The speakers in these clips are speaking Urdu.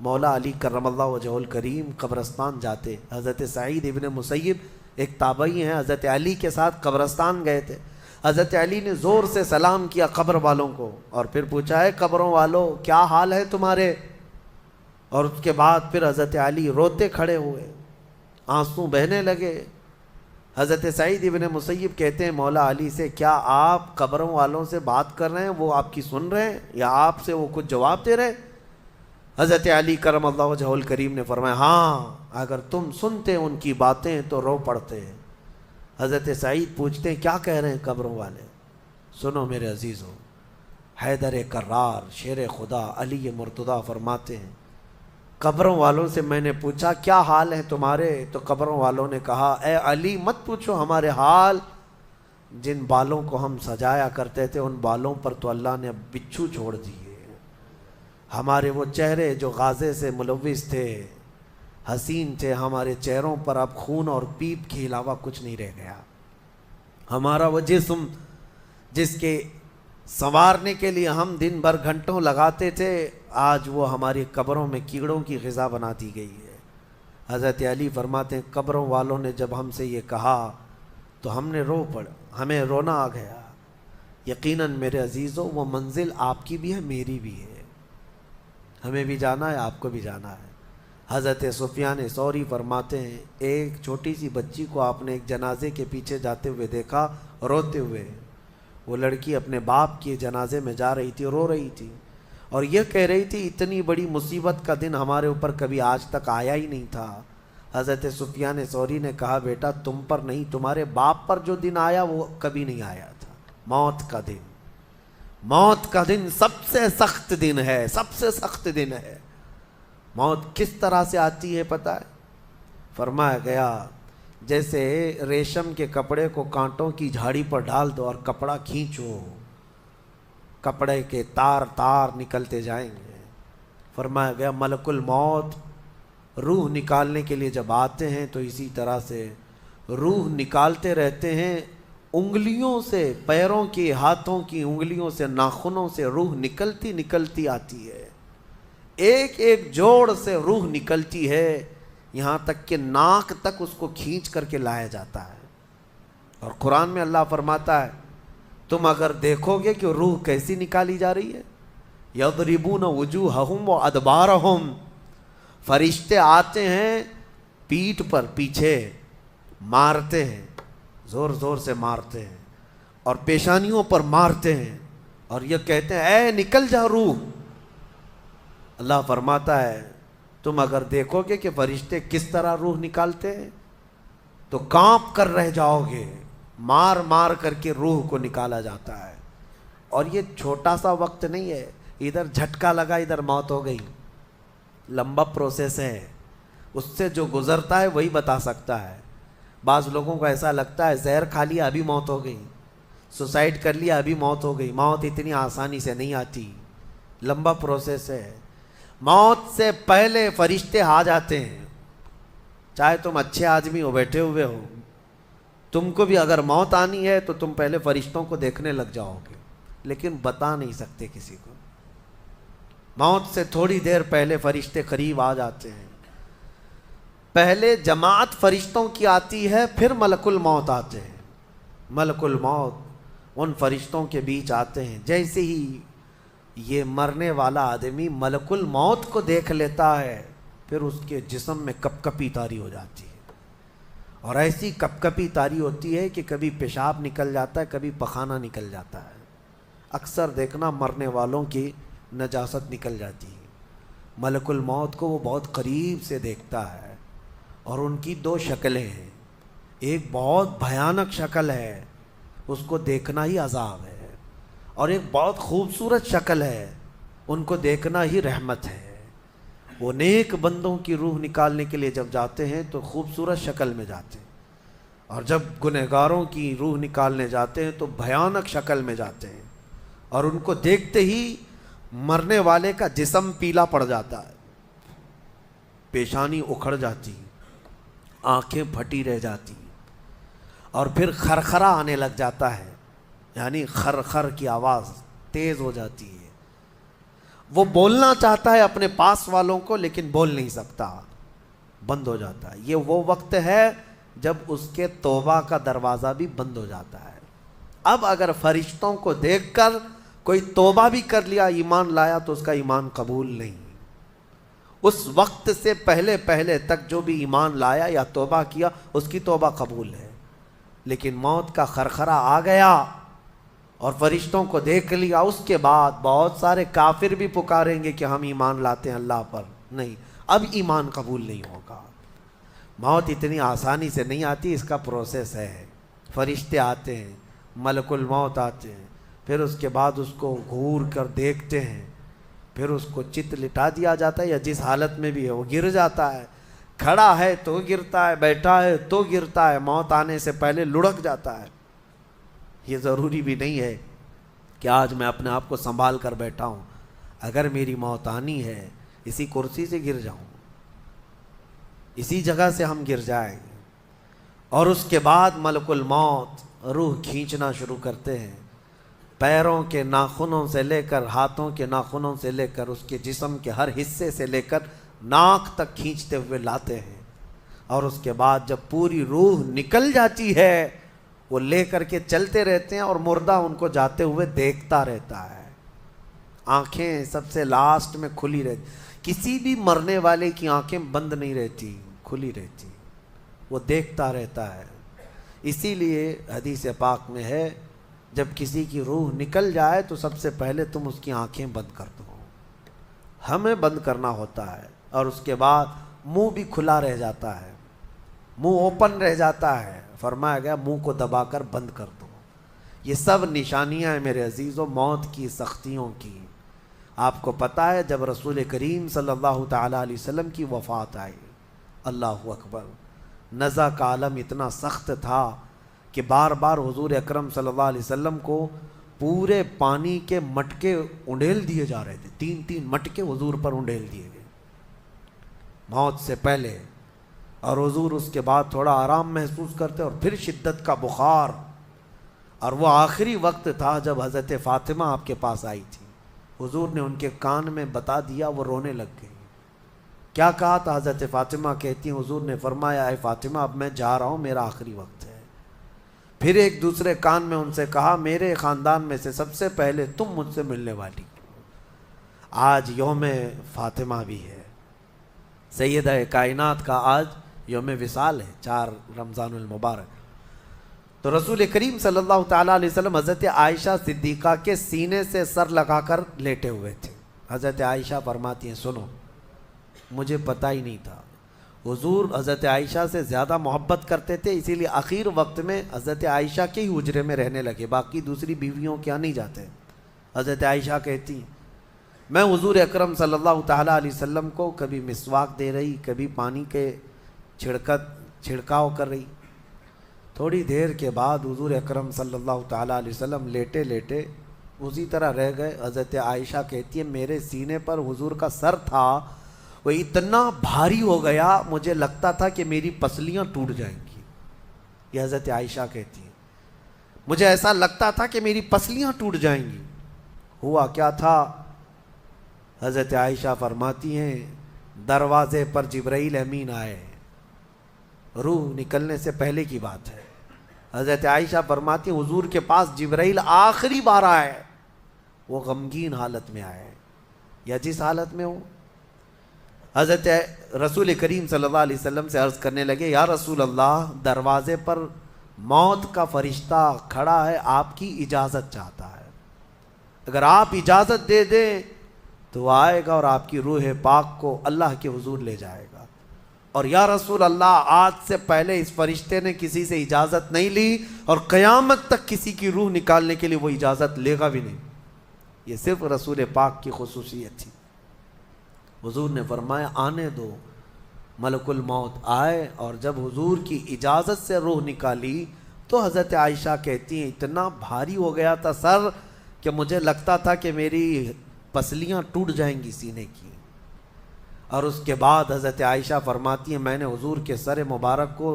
مولا علی کرم اللہ وجہہ الکریم قبرستان جاتے. حضرت سعید ابن مسیب ایک تابعی ہیں, حضرت علی کے ساتھ قبرستان گئے تھے. حضرت علی نے زور سے سلام کیا قبر والوں کو اور پھر پوچھا ہے قبروں والوں کیا حال ہے تمہارے. اور اس کے بعد پھر حضرت علی روتے کھڑے ہوئے, آنسو بہنے لگے. حضرت سعید ابن مسیب کہتے ہیں مولا علی سے کیا آپ قبروں والوں سے بات کر رہے ہیں, وہ آپ کی سن رہے ہیں یا آپ سے وہ کچھ جواب دے رہے ہیں؟ حضرت علی کرم اللہ وجہہ الکریم نے فرمایا ہاں اگر تم سنتے ان کی باتیں تو رو پڑتے. حضرت سعید پوچھتے ہیں کیا کہہ رہے ہیں قبروں والے؟ سنو میرے عزیزوں, حیدر کرار شیر خدا علی مرتضیٰ فرماتے ہیں قبروں والوں سے میں نے پوچھا کیا حال ہے تمہارے, تو قبروں والوں نے کہا اے علی مت پوچھو ہمارے حال, جن بالوں کو ہم سجایا کرتے تھے ان بالوں پر تو اللہ نے بچھو چھوڑ دیے. ہمارے وہ چہرے جو غازے سے ملوث تھے, حسین تھے, ہمارے چہروں پر اب خون اور پیپ کے علاوہ کچھ نہیں رہ گیا. ہمارا وہ جسم جس کے سنوارنے کے لیے ہم دن بھر گھنٹوں لگاتے تھے, آج وہ ہماری قبروں میں کیڑوں کی غذا بنا دی گئی ہے. حضرت علی فرماتے ہیں قبروں والوں نے جب ہم سے یہ کہا تو ہم نے رو پڑا, ہمیں رونا آ گیا. یقیناً میرے عزیزوں وہ منزل آپ کی بھی ہے میری بھی ہے, ہمیں بھی جانا ہے آپ کو بھی جانا ہے. حضرت سفیان ثوری فرماتے ہیں ایک چھوٹی سی بچی کو آپ نے ایک جنازے کے پیچھے جاتے ہوئے دیکھا روتے ہوئے. وہ لڑکی اپنے باپ کے جنازے میں جا رہی تھی, رو رہی تھی اور یہ کہہ رہی تھی اتنی بڑی مصیبت کا دن ہمارے اوپر کبھی آج تک آیا ہی نہیں تھا. حضرت سفیان ثوری نے کہا بیٹا تم پر نہیں تمہارے باپ پر جو دن آیا وہ کبھی نہیں آیا تھا. موت کا دن, موت کا دن سب سے سخت دن ہے, سب سے سخت دن ہے. موت کس طرح سے آتی ہے پتہ ہے؟ فرمایا گیا جیسے ریشم کے کپڑے کو کانٹوں کی جھاڑی پر ڈال دو اور کپڑا کھینچو, کپڑے کے تار تار نکلتے جائیں گے. فرمایا گیا ملک الموت روح نکالنے کے لیے جب آتے ہیں تو اسی طرح سے روح نکالتے رہتے ہیں, انگلیوں سے, پیروں کی, ہاتھوں کی انگلیوں سے, ناخنوں سے روح نکلتی نکلتی آتی ہے. ایک ایک جوڑ سے روح نکلتی ہے, یہاں تک کہ ناک تک اس کو کھینچ کر کے لایا جاتا ہے. اور قرآن میں اللہ فرماتا ہے تم اگر دیکھو گے کہ روح کیسی نکالی جا رہی ہے, یضربون وجوہہم وادبارہم, فرشتے آتے ہیں پیٹھ پر پیچھے مارتے ہیں, زور زور سے مارتے ہیں اور پیشانیوں پر مارتے ہیں اور یہ کہتے ہیں اے نکل جا روح. اللہ فرماتا ہے تم اگر دیکھو گے کہ فرشتے کس طرح روح نکالتے ہیں تو کانپ کر رہ جاؤ گے, مار مار کر کے روح کو نکالا جاتا ہے. اور یہ چھوٹا سا وقت نہیں ہے, ادھر جھٹکا لگا ادھر موت ہو گئی, لمبا پروسیس ہے. اس سے جو گزرتا ہے وہی بتا سکتا ہے. بعض لوگوں کو ایسا لگتا ہے زہر کھا لیا ابھی موت ہو گئی, سوسائڈ کر لیا ابھی موت ہو گئی. موت اتنی آسانی سے نہیں آتی, لمبا پروسیس ہے. موت سے پہلے فرشتے آ جاتے ہیں, چاہے تم اچھے آدمی ہو بیٹھے ہوئے ہو, تم کو بھی اگر موت آنی ہے تو تم پہلے فرشتوں کو دیکھنے لگ جاؤ گے, لیکن بتا نہیں سکتے کسی کو. موت سے تھوڑی دیر پہلے فرشتے قریب آ جاتے ہیں. پہلے جماعت فرشتوں کی آتی ہے, پھر ملک الموت آتے ہیں. ملک الموت ان فرشتوں کے بیچ آتے ہیں. جیسے ہی یہ مرنے والا آدمی ملک الموت کو دیکھ لیتا ہے پھر اس کے جسم میں کپ کپی طاری ہو جاتی ہے, اور ایسی کپ کپی طاری ہوتی ہے کہ کبھی پیشاب نکل جاتا ہے, کبھی پخانہ نکل جاتا ہے. اکثر دیکھنا مرنے والوں کی نجاست نکل جاتی ہے. ملک الموت کو وہ بہت قریب سے دیکھتا ہے, اور ان کی دو شکلیں ہیں. ایک بہت بھیانک شکل ہے, اس کو دیکھنا ہی عذاب ہے, اور ایک بہت خوبصورت شکل ہے, ان کو دیکھنا ہی رحمت ہے. وہ نیک بندوں کی روح نکالنے کے لیے جب جاتے ہیں تو خوبصورت شکل میں جاتے ہیں, اور جب گنہگاروں کی روح نکالنے جاتے ہیں تو بھیانک شکل میں جاتے ہیں, اور ان کو دیکھتے ہی مرنے والے کا جسم پیلا پڑ جاتا ہے, پیشانی اکھڑ جاتی, آنکھیں پھٹی رہ جاتی, اور پھر خرخرا آنے لگ جاتا ہے, یعنی خر خر کی آواز تیز ہو جاتی ہے. وہ بولنا چاہتا ہے اپنے پاس والوں کو لیکن بول نہیں سکتا، بند ہو جاتا ہے۔ یہ وہ وقت ہے جب اس کے توبہ کا دروازہ بھی بند ہو جاتا ہے۔ اب اگر فرشتوں کو دیکھ کر کوئی توبہ بھی کر لیا، ایمان لایا، تو اس کا ایمان قبول نہیں۔ اس وقت سے پہلے پہلے تک جو بھی ایمان لایا یا توبہ کیا، اس کی توبہ قبول ہے۔ لیکن موت کا خرخرہ آ گیا اور فرشتوں کو دیکھ لیا، اس کے بعد بہت سارے کافر بھی پکاریں گے کہ ہم ایمان لاتے ہیں اللہ پر، نہیں، اب ایمان قبول نہیں ہوگا۔ موت اتنی آسانی سے نہیں آتی، اس کا پروسیس ہے۔ فرشتے آتے ہیں، ملک الموت آتے ہیں، پھر اس کے بعد اس کو گھور کر دیکھتے ہیں، پھر اس کو چت لٹا دیا جاتا ہے، یا جس حالت میں بھی ہے وہ گر جاتا ہے، کھڑا ہے تو گرتا ہے، بیٹھا ہے تو گرتا ہے، موت آنے سے پہلے لڑک جاتا ہے۔ یہ ضروری بھی نہیں ہے کہ آج میں اپنے آپ کو سنبھال کر بیٹھا ہوں، اگر میری موت آنی ہے اسی کرسی سے گر جاؤں، اسی جگہ سے ہم گر جائیں گے۔ اور اس کے بعد ملک الموت روح کھینچنا شروع کرتے ہیں، پیروں کے ناخنوں سے لے کر ہاتھوں کے ناخنوں سے لے کر اس کے جسم کے ہر حصے سے لے کر ناک تک کھینچتے ہوئے لاتے ہیں۔ اور اس کے بعد جب پوری روح نکل جاتی ہے، وہ لے کر کے چلتے رہتے ہیں اور مردہ ان کو جاتے ہوئے دیکھتا رہتا ہے۔ آنکھیں سب سے لاسٹ میں کھلی رہتی، کسی بھی مرنے والے کی آنکھیں بند نہیں رہتی، کھلی رہتی، وہ دیکھتا رہتا ہے۔ اسی لیے حدیث پاک میں ہے، جب کسی کی روح نکل جائے تو سب سے پہلے تم اس کی آنکھیں بند کر دو، ہمیں بند کرنا ہوتا ہے۔ اور اس کے بعد منہ بھی کھلا رہ جاتا ہے، منہ اوپن رہ جاتا ہے، فرمایا گیا منہ کو دبا کر بند کر دو۔ یہ سب نشانیاں ہیں میرے عزیزوں موت کی سختیوں کی۔ آپ کو پتہ ہے جب رسول کریم صلی اللہ تعالیٰ علیہ وسلم کی وفات آئی، اللہ اکبر، نزع کا عالم اتنا سخت تھا کہ بار بار حضور اکرم صلی اللہ علیہ وسلم کو پورے پانی کے مٹکے انڈیل دیے جا رہے تھے، 3 مٹکے حضور پر انڈیل دیے گئے موت سے پہلے، اور حضور اس کے بعد تھوڑا آرام محسوس کرتے اور پھر شدت کا بخار۔ اور وہ آخری وقت تھا جب حضرت فاطمہ آپ کے پاس آئی تھی، حضور نے ان کے کان میں بتا دیا، وہ رونے لگ گئی۔ کیا کہا تھا؟ حضرت فاطمہ کہتی ہیں حضور نے فرمایا، اے فاطمہ اب میں جا رہا ہوں، میرا آخری وقت ہے۔ پھر ایک دوسرے کان میں ان سے کہا، میرے خاندان میں سے سب سے پہلے تم مجھ سے ملنے والی۔ آج یوم فاطمہ بھی ہے، سیدہ کائنات کا آج یوم وصال ہے، 4 رمضان المبارک۔ تو رسول کریم صلی اللہ تعالیٰ علیہ وسلم حضرت عائشہ صدیقہ کے سینے سے سر لگا کر لیٹے ہوئے تھے۔ حضرت عائشہ فرماتی ہیں سنو، مجھے پتہ ہی نہیں تھا۔ حضور حضرت عائشہ سے زیادہ محبت کرتے تھے، اسی لیے آخر وقت میں حضرت عائشہ کے ہی حجرے میں رہنے لگے، باقی دوسری بیویوں کے یہاں نہیں جاتے۔ حضرت عائشہ کہتی ہیں میں حضور اکرم صلی اللہ تعالیٰ علیہ وسلم کو کبھی مسواک دے رہی، کبھی پانی کے چھڑکاؤ کر رہی۔ تھوڑی دیر کے بعد حضور اکرم صلی اللہ تعالیٰ علیہ وسلم لیٹے لیٹے اسی طرح رہ گئے۔ حضرت عائشہ کہتی ہے میرے سینے پر حضور کا سر تھا، وہ اتنا بھاری ہو گیا مجھے لگتا تھا کہ میری پسلیاں ٹوٹ جائیں گی۔ یہ حضرت عائشہ کہتی ہیں مجھے ایسا لگتا تھا کہ میری پسلیاں ٹوٹ جائیں گی۔ ہوا کیا تھا؟ حضرت عائشہ فرماتی ہیں دروازے پر جبرائیل امین آئے، روح نکلنے سے پہلے کی بات ہے۔ حضرت عائشہ فرماتی ہیں حضور کے پاس جبرائیل آخری بار آئے، وہ غمگین حالت میں آئے، یا جس حالت میں ہو۔ حضرت رسول کریم صلی اللہ علیہ وسلم سے عرض کرنے لگے یا رسول اللہ، دروازے پر موت کا فرشتہ کھڑا ہے، آپ کی اجازت چاہتا ہے، اگر آپ اجازت دے دیں تو وہ آئے گا اور آپ کی روح پاک کو اللہ کے حضور لے جائے گا۔ اور یا رسول اللہ، آج سے پہلے اس فرشتے نے کسی سے اجازت نہیں لی اور قیامت تک کسی کی روح نکالنے کے لیے وہ اجازت لے گا بھی نہیں، یہ صرف رسول پاک کی خصوصیت تھی۔ حضور نے فرمایا آنے دو۔ ملک الموت آئے اور جب حضور کی اجازت سے روح نکالی تو حضرت عائشہ کہتی ہیں اتنا بھاری ہو گیا تھا سر کہ مجھے لگتا تھا کہ میری پسلیاں ٹوٹ جائیں گی سینے کی۔ اور اس کے بعد حضرت عائشہ فرماتی ہیں میں نے حضور کے سر مبارک کو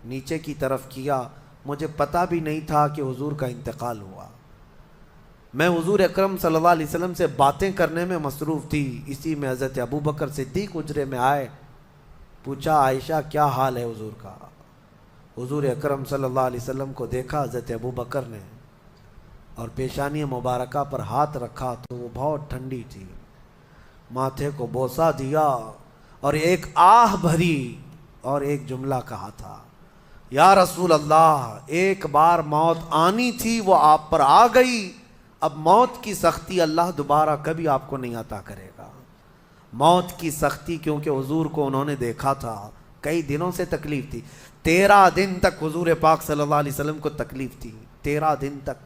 نیچے کی طرف کیا، مجھے پتہ بھی نہیں تھا کہ حضور کا انتقال ہوا۔ میں حضور اکرم صلی اللہ علیہ وسلم سے باتیں کرنے میں مصروف تھی، اسی میں حضرت ابو بکر صدیق حجرے میں آئے، پوچھا عائشہ کیا حال ہے حضور کا؟ حضور اکرم صلی اللہ علیہ وسلم کو دیکھا حضرت ابو بکر نے اور پیشانی مبارکہ پر ہاتھ رکھا تو وہ بہت ٹھنڈی تھی، ماتھے کو بوسہ دیا اور ایک آہ بھری اور ایک جملہ کہا تھا، یا رسول اللہ ایک بار موت آنی تھی وہ آپ پر آ گئی، اب موت کی سختی اللہ دوبارہ کبھی آپ کو نہیں عطا کرے گا۔ موت کی سختی کیونکہ حضور کو انہوں نے دیکھا تھا، کئی دنوں سے تکلیف تھی، 13 دن تک حضور پاک صلی اللہ علیہ وسلم کو تکلیف تھی، 13 دن تک۔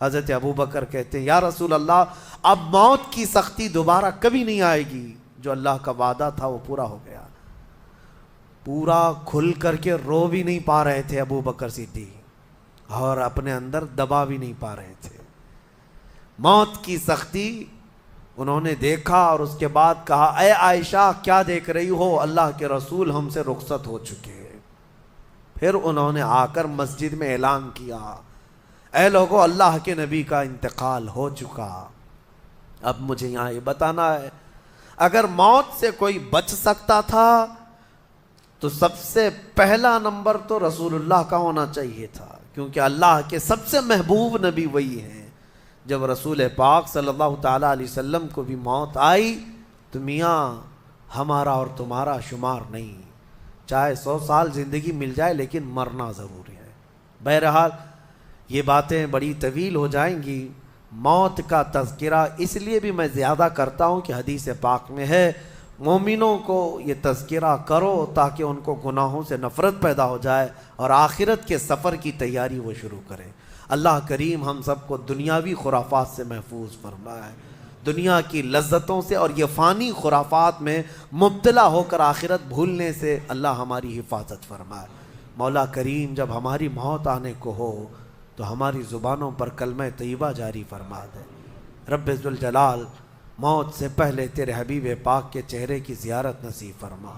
حضرت ابو بکر کہتے ہیں یا رسول اللہ اب موت کی سختی دوبارہ کبھی نہیں آئے گی، جو اللہ کا وعدہ تھا وہ پورا ہو گیا۔ پورا کھل کر کے رو بھی نہیں پا رہے تھے ابو بکر صدیق، اور اپنے اندر دبا بھی نہیں پا رہے تھے۔ موت کی سختی انہوں نے دیکھا اور اس کے بعد کہا اے عائشہ کیا دیکھ رہی ہو، اللہ کے رسول ہم سے رخصت ہو چکے۔ پھر انہوں نے آ کر مسجد میں اعلان کیا اے لوگو اللہ کے نبی کا انتقال ہو چکا۔ اب مجھے یہاں یہ بتانا ہے اگر موت سے کوئی بچ سکتا تھا تو سب سے پہلا نمبر تو رسول اللہ کا ہونا چاہیے تھا، کیونکہ اللہ کے سب سے محبوب نبی وہی ہیں۔ جب رسول پاک صلی اللہ تعالیٰ علیہ وسلم کو بھی موت آئی تو میاں ہمارا اور تمہارا شمار نہیں، چاہے 100 سال زندگی مل جائے لیکن مرنا ضروری ہے۔ بہرحال یہ باتیں بڑی طویل ہو جائیں گی، موت کا تذکرہ اس لیے بھی میں زیادہ کرتا ہوں کہ حدیث پاک میں ہے مومنوں کو یہ تذکرہ کرو تاکہ ان کو گناہوں سے نفرت پیدا ہو جائے اور آخرت کے سفر کی تیاری وہ شروع کریں۔ اللہ کریم ہم سب کو دنیاوی خرافات سے محفوظ فرمائے، دنیا کی لذتوں سے اور یہ فانی خرافات میں مبتلا ہو کر آخرت بھولنے سے اللہ ہماری حفاظت فرمائے۔ مولا کریم جب ہماری موت آنے کو ہو تو ہماری زبانوں پر کلمہ طیبہ جاری فرما دے۔ رب ذوالجلال موت سے پہلے تیرے حبیب پاک کے چہرے کی زیارت نصیب فرما۔